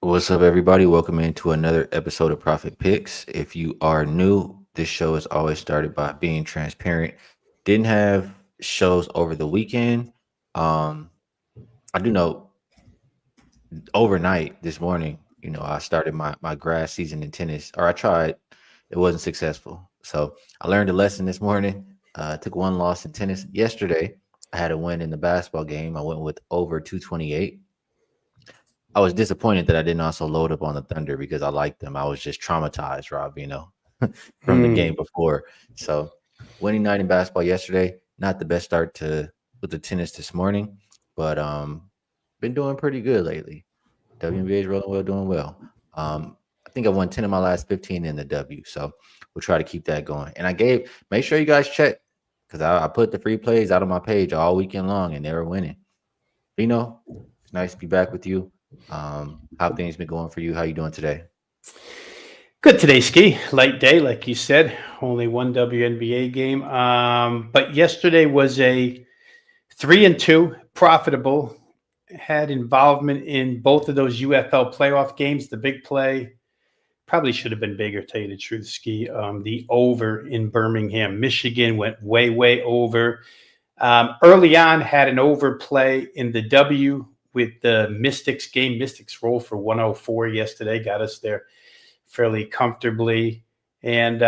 What's up, everybody? Welcome into another episode of Profit Picks. If you are new, this show is always started by being transparent. Didn't have shows over the weekend. Um, I do know overnight this morning, I started my grass season in tennis, or I tried. It wasn't successful. So I learned a lesson this morning. Took one loss in tennis. Yesterday, I had a win in the basketball game. I went with over 228. I was disappointed that I didn't also load up on the Thunder because I liked them. I was just traumatized, Rob, from the game Hmm. before. So winning night in basketball yesterday, not the best start to with the tennis this morning, but been doing pretty good lately. WNBA is rolling well, doing well. I think I won 10 of my last 15 in the W. So we'll try to keep that going. And make sure you guys check because I put the free plays out on my page all weekend long and they were winning. Vino, it's nice to be back with you. How things been going for you? How you doing today? Good today, Skee. Light day, like you said. Only one WNBA game. But yesterday was a 3-2, profitable. Had involvement in both of those UFL playoff games. The big play probably should have been bigger, tell you the truth, Skee. The over in Birmingham, Michigan went way over. Early on, had an overplay in the W with the Mystics game. Mystics rolled for 104 yesterday, got us there fairly comfortably, and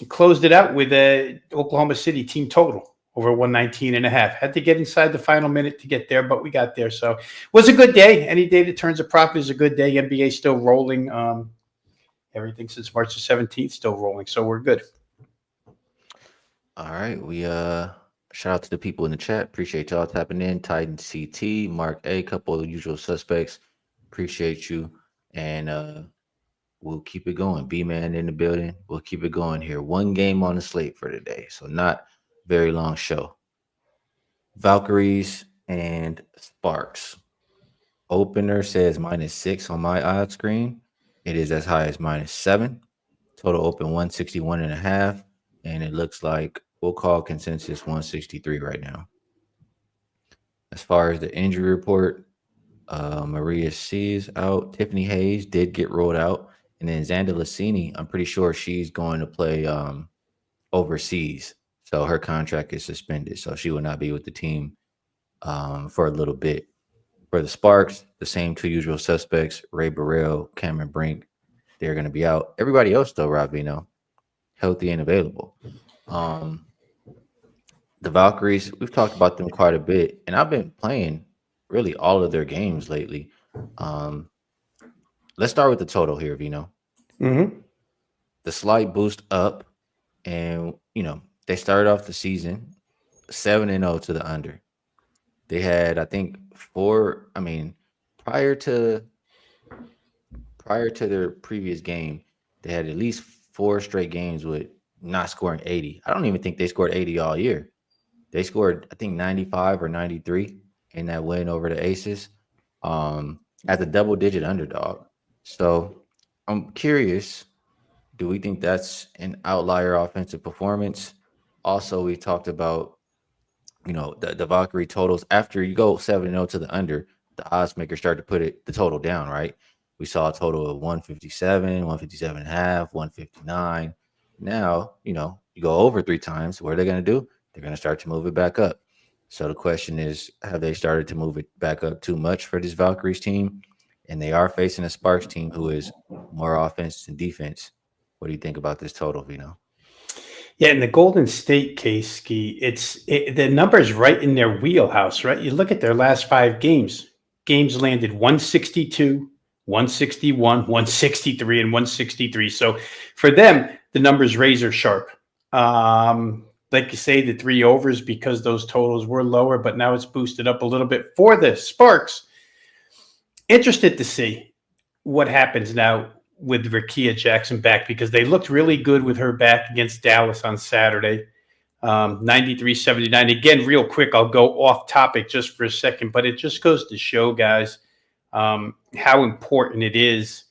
closed it out with a Oklahoma City team total over 119 and a half. Had to get inside the final minute to get there, but we got there. So it was a good day. Any day that turns a profit is a good day. NBA still rolling. Everything since March the 17th still rolling. So we're good. All right. We shout out to the people in the chat. Appreciate y'all tapping in. Titan CT, Mark A, couple of the usual suspects. Appreciate you. And we'll keep it going. B man in the building. We'll keep it going here. One game on the slate for today. So not very long show. Valkyries and Sparks. Opener says -6 on my odd screen. It is as high as -7. Total open 161 and a half. And it looks like we'll call consensus 163 right now. As far as the injury report, Maria C is out. Tiffany Hayes did get rolled out. And then Xanda Lassini, I'm pretty sure she's going to play overseas. So her contract is suspended. So she will not be with the team for a little bit. For the Sparks, the same two usual suspects, Ray Burrell, Cameron Brink, they're going to be out. Everybody else, though, Rob Veno, healthy and available. Um, the Valkyries, we've talked about them quite a bit, and I've been playing really all of their games lately. Um, let's start with the total here, Vino. Mm-hmm. The slight boost up, and they started off the season 7-0 to the under. They had, I think, four. I mean, prior to prior to their previous game, they had at least four straight games with not scoring 80. I don't even think they scored 80 all year. They scored, I think, 95 or 93 in that win over the Aces as a double digit underdog. So I'm curious, do we think that's an outlier offensive performance? Also, we talked about, the Valkyrie totals. After you go 7-0 to the under, the odds makers start to put the total down, right? We saw a total of 157, 157 and a half, 159. Now, you go over three times. What are they going to do? They're going to start to move it back up. So the question is, have they started to move it back up too much for this Valkyries team? And they are facing a Sparks team who is more offense than defense. What do you think about this total, Vino? Yeah, in the Golden State case, Ski, the numbers right in their wheelhouse, right? You look at their last five games. Games landed 162, 161, 163, and 163. So for them, the numbers razor sharp. Like you say, the three overs because those totals were lower, but now it's boosted up a little bit for the Sparks. Interested to see what happens now with Rakia Jackson back because they looked really good with her back against Dallas on Saturday. 93-79. Again, real quick, I'll go off topic just for a second, but it just goes to show, guys, how important it is,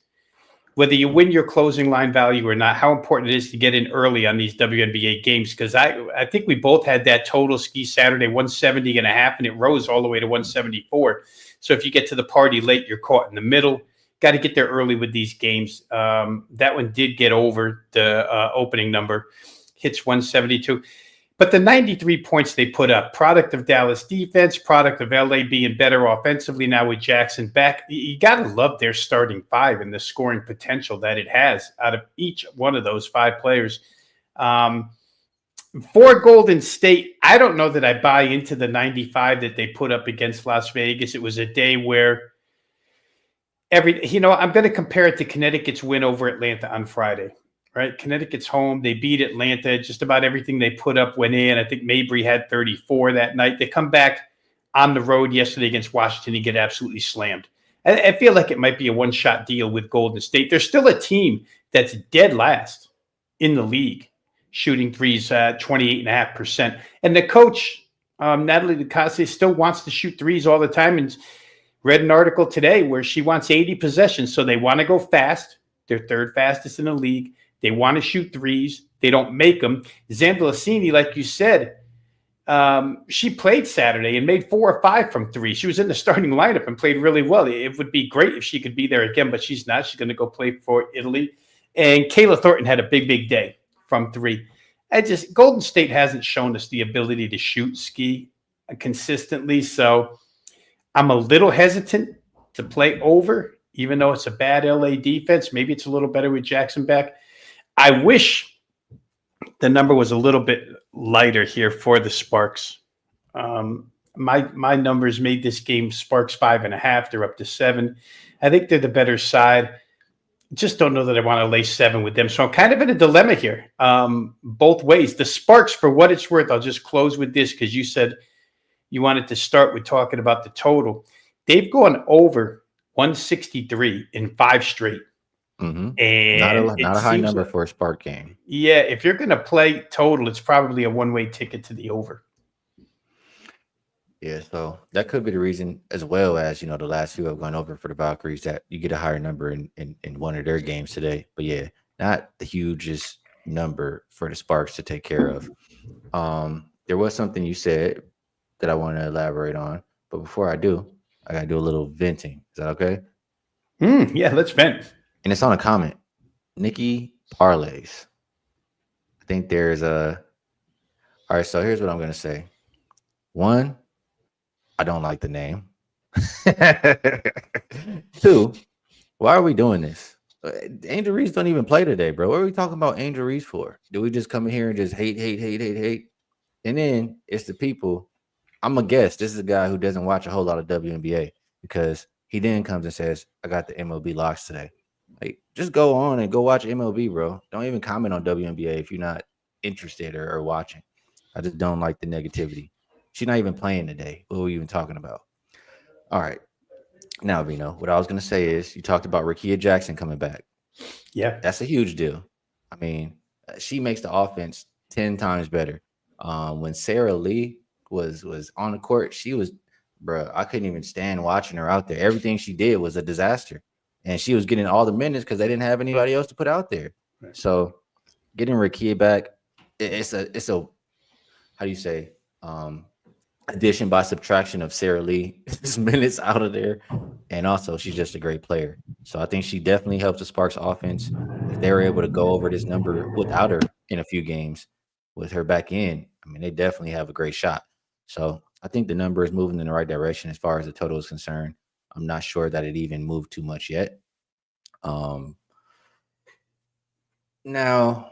whether you win your closing line value or not, how important it is to get in early on these WNBA games. Because I think we both had that total Ski Saturday, 170 and a half, and it rose all the way to 174. So if you get to the party late, you're caught in the middle. got to get there early with these games. That one did get over the opening number, hits 172. But the 93 points they put up, product of Dallas defense, product of LA being better offensively now with Jackson back. You got to love their starting five and the scoring potential that it has out of each one of those five players. For Golden State, I don't know that I buy into the 95 that they put up against Las Vegas. It was a day where I'm going to compare it to Connecticut's win over Atlanta on Friday. Right, Connecticut's home. They beat Atlanta. Just about everything they put up went in. I think Mabry had 34 that night. They come back on the road yesterday against Washington and get absolutely slammed. I feel like it might be a one-shot deal with Golden State. They're still a team that's dead last in the league, shooting threes 28.5%. And the coach, Natalie Ducasse, still wants to shoot threes all the time. And read an article today where she wants 80 possessions. So they want to go fast. They're third fastest in the league. They want to shoot threes. They don't make them. Zandalacini, like you said, she played Saturday and made 4 or 5 from three. She was in the starting lineup and played really well. It would be great if she could be there again, but she's not. She's going to go play for Italy. And Kayla Thornton had a big, big day from three. Golden State hasn't shown us the ability to shoot Skee consistently. So I'm a little hesitant to play over, even though it's a bad LA defense. Maybe it's a little better with Jackson back. I wish the number was a little bit lighter here for the Sparks. My numbers made this game Sparks 5.5. They're up to 7. I think they're the better side. Just don't know that I want to lay 7 with them. So I'm kind of in a dilemma here, both ways. The Sparks, for what it's worth, I'll just close with this because you said you wanted to start with talking about the total. They've gone over 163 in 5 straight. Mm-hmm. And not a high number for a Spark game. Yeah, if you're going to play total, it's probably a one-way ticket to the over. Yeah, so that could be the reason, as well as the last few have gone over for the Valkyries, that you get a higher number in one of their games today. But yeah, not the hugest number for the Sparks to take care of. There was something you said that I want to elaborate on, but before I do, I gotta do a little venting. Is that okay? Yeah, let's vent. And it's on a comment. Nikki Parlays. I think there's a. All right, so here's what I'm gonna say. 1, I don't like the name. 2, why are we doing this? Angel Reese don't even play today, bro. What are we talking about Angel Reese for? Do we just come in here and just hate? And then it's the people. I'm a guess. This is a guy who doesn't watch a whole lot of WNBA because he then comes and says, I got the MLB locks today. Like, just go on and go watch MLB, bro. Don't even comment on WNBA if you're not interested or watching. I just don't like the negativity. She's not even playing today. What are we even talking about? All right. Now, Vino, what I was going to say is you talked about Rickea Jackson coming back. Yeah. That's a huge deal. I mean, she makes the offense 10 times better. When Sarah Lee was on the court, she was, bro, I couldn't even stand watching her out there. Everything she did was a disaster. And she was getting all the minutes because they didn't have anybody else to put out there. Right. So getting Rickea back, it's a how do you say, addition by subtraction of Sarah Lee's minutes out of there. And also she's just a great player. So I think she definitely helps the Sparks offense. If they were able to go over this number without her in a few games, with her back in, I mean, they definitely have a great shot. So I think the number is moving in the right direction as far as the total is concerned. I'm not sure that it even moved too much yet. Now,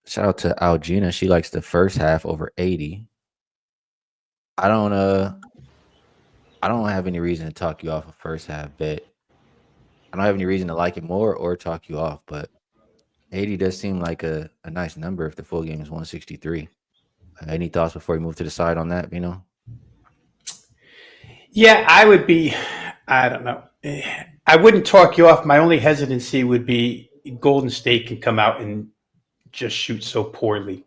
shout out to Algina. She likes the first half over 80. I don't have any reason to talk you off a first half bet. I don't have any reason to like it more or talk you off, but 80 does seem like a nice number if the full game is 163. Any thoughts before we move to the side on that, Vino? Yeah, I don't know. I wouldn't talk you off. My only hesitancy would be Golden State can come out and just shoot so poorly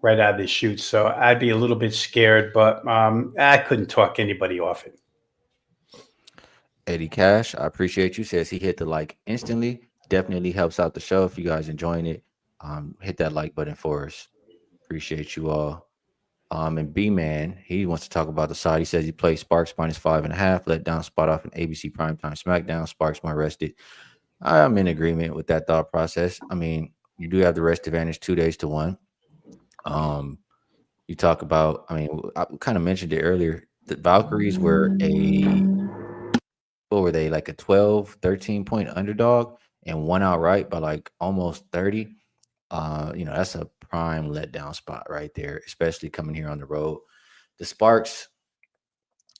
right out of the shoot. So I'd be a little bit scared, but I couldn't talk anybody off it. Eddie Cash, I appreciate you. Says he hit the like instantly. Definitely helps out the show. If you guys enjoying it, hit that like button for us. Appreciate you all. And B Man, he wants to talk about the side. He says he plays Sparks -5.5, let down spot off an ABC primetime SmackDown. Sparks more rested. I'm in agreement with that thought process. I mean, you do have the rest advantage 2 days to one. Um, you talk about, I mean, I kind of mentioned it earlier. The Valkyries were what were they, like a 12, 13 point underdog and won outright by like almost 30. That's a prime letdown spot right there, especially coming here on the road. The Sparks,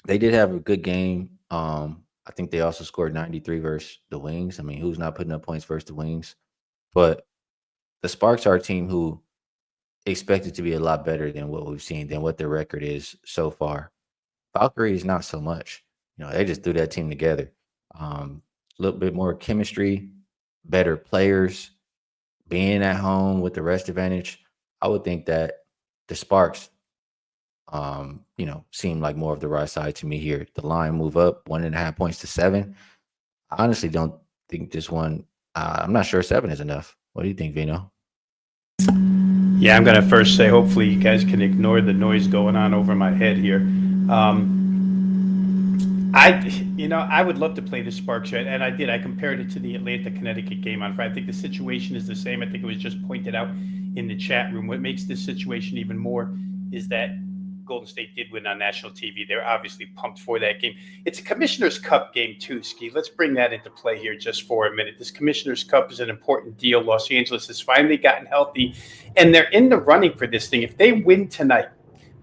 they did have a good game. I think they also scored 93 versus the Wings. I mean, who's not putting up points versus the Wings? But the Sparks are a team who expected to be a lot better than what we've seen, than what their record is so far. Valkyries, not so much. They just threw that team together. A little bit more chemistry, better players, being at home with the rest advantage. I would think that the Sparks, seem like more of the right side to me here. The line move up 1.5 points to 7. I honestly don't think this one. I'm not sure 7 is enough. What do you think, Vino? Yeah, I'm going to first say hopefully you guys can ignore the noise going on over my head here. I would love to play the Sparks, right? And I did. I compared it to the Atlanta Connecticut game on Friday. I think the situation is the same. I think it was just pointed out in the chat room. What makes this situation even more is that Golden State did win on national TV. They're obviously pumped for that game. It's a Commissioner's Cup game too, Skee. Let's bring that into play here just for a minute. This Commissioner's Cup is an important deal. Los Angeles has finally gotten healthy, and they're in the running for this thing. If they win tonight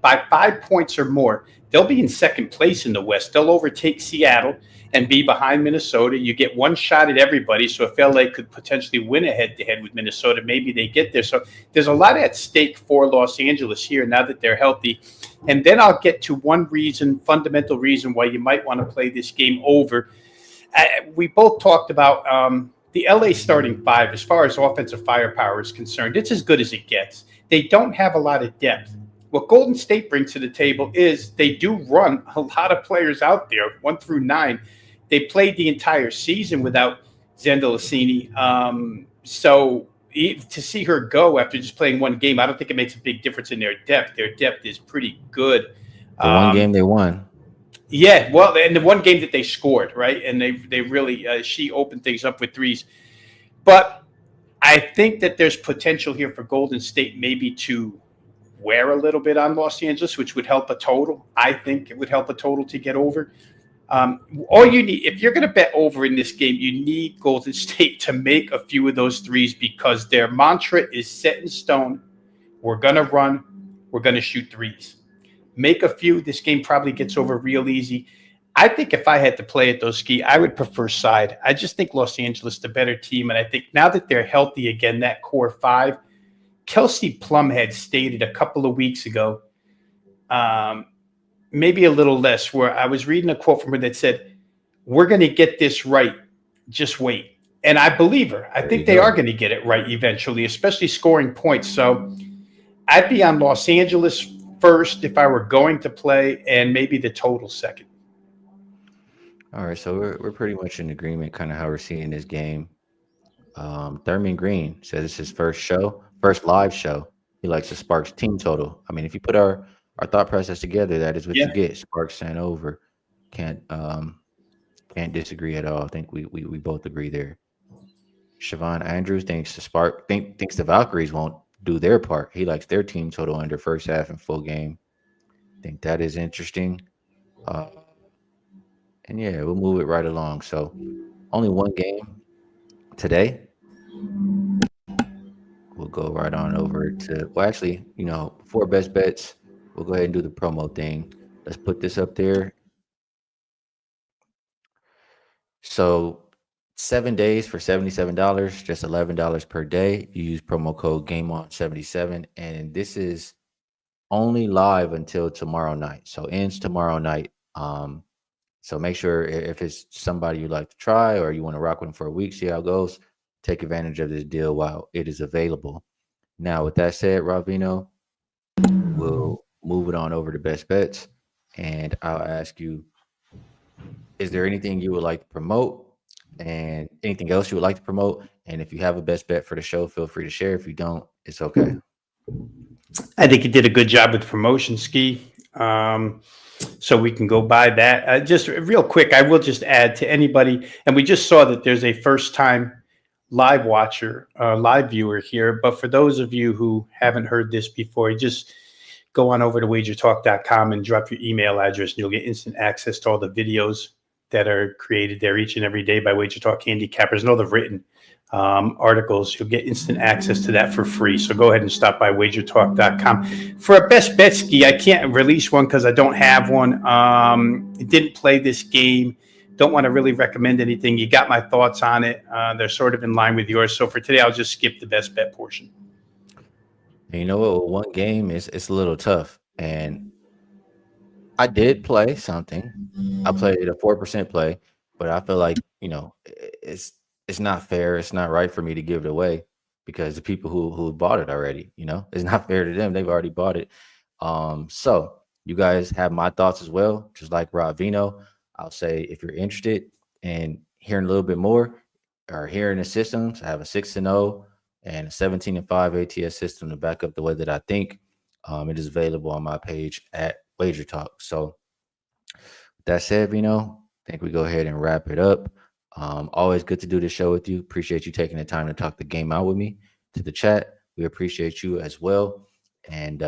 by 5 points or more, they'll be in second place in the West. They'll overtake Seattle and be behind Minnesota. You get one shot at everybody. So if LA could potentially win a head-to-head with Minnesota, maybe they get there. So there's a lot at stake for Los Angeles here now that they're healthy. And then I'll get to one fundamental reason why you might want to play this game over. We both talked about the LA starting five, as far as offensive firepower is concerned. It's as good as it gets. They don't have a lot of depth. What Golden State brings to the table is they do run a lot of players out there, 1 through 9. They played the entire season without Zendelicini. So to see her go after just playing one game, I don't think it makes a big difference in their depth. Their depth is pretty good. The one game they won. Yeah, well, and the one game that they scored, right? And they really, she opened things up with threes. But I think that there's potential here for Golden State maybe to wear a little bit on Los Angeles, which would help a total. I think it would help a total to get over. All you need, if you're going to bet over in this game, you need Golden State to make a few of those threes because their mantra is set in stone. We're going to run. We're going to shoot threes. Make a few. This game probably gets over real easy. I think if I had to play it, though, Skee, I would prefer side. I just think Los Angeles the better team. And I think now that they're healthy again, that core five, Kelsey Plum had stated a couple of weeks ago, maybe a little less, where I was reading a quote from her that said, "We're going to get this right. Just wait." And I believe her. I think they are going to get it right eventually, especially scoring points. So I'd be on Los Angeles first if I were going to play, and maybe the total second. All right, so we're pretty much in agreement, kind of how we're seeing this game. Thurman Green says it's his first live show. He likes the Sparks team total. I mean, if you put our thought process together, that is what you Yeah. get. Sparks sent over. Can't disagree at all. I think we both agree there. Siobhan Andrews thinks the Valkyries won't do their part. He likes their team total under first half and full game. Think that is interesting. Uh, and yeah, we'll move it right along. So only one game today. We'll go right on over to, well, actually, before best bets, we'll go ahead and do the promo thing. Let's put this up there. So 7 days for $77, just $11 per day. You use promo code GameOn77, and this is only live until tomorrow night. So ends tomorrow night. So make sure if it's somebody you like to try or you want to rock with them for a week, see how it goes, take advantage of this deal while it is available. Now, with that said, Rob Veno, we'll move it on over to best bets. And I'll ask you, is there anything you would like to promote and anything else you would like to promote? And if you have a best bet for the show, feel free to share. If you don't, it's okay. I think you did a good job with the promotion, Ski. So we can go by that. Just real quick, I will just add to anybody, and we just saw that there's a first time live watcher, live viewer here. But for those of you who haven't heard this before, you just go on over to wagertalk.com and drop your email address, and you'll get instant access to all the videos that are created there each and every day by Wager Talk handicappers and all the written articles. You'll get instant access to that for free. So go ahead and stop by wagertalk.com. For a best bet ski, I can't release one because I don't have one. Didn't play this game. Don't want to really recommend anything. You got my thoughts on it. They're sort of in line with yours. So for today, I'll just skip the best bet portion. And you know what? With one game is it's a little tough. And I did play something. I played a 4% play, but I feel like, it's not fair. It's not right for me to give it away because the people who bought it already, it's not fair to them. They've already bought it. So you guys have my thoughts as well, just like Rob Veno. I'll say if you're interested in hearing a little bit more or hearing the systems, I have a 6-0 and a 17-5 ATS system to back up the way that I think. It is available on my page at Wager Talk. So with that said, I think we go ahead and wrap it up. Always good to do this show with you. Appreciate you taking the time to talk the game out with me. To the chat, we appreciate you as well. And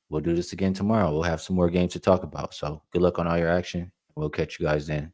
we'll do this again tomorrow. We'll have some more games to talk about. So good luck on all your action. We'll catch you guys then.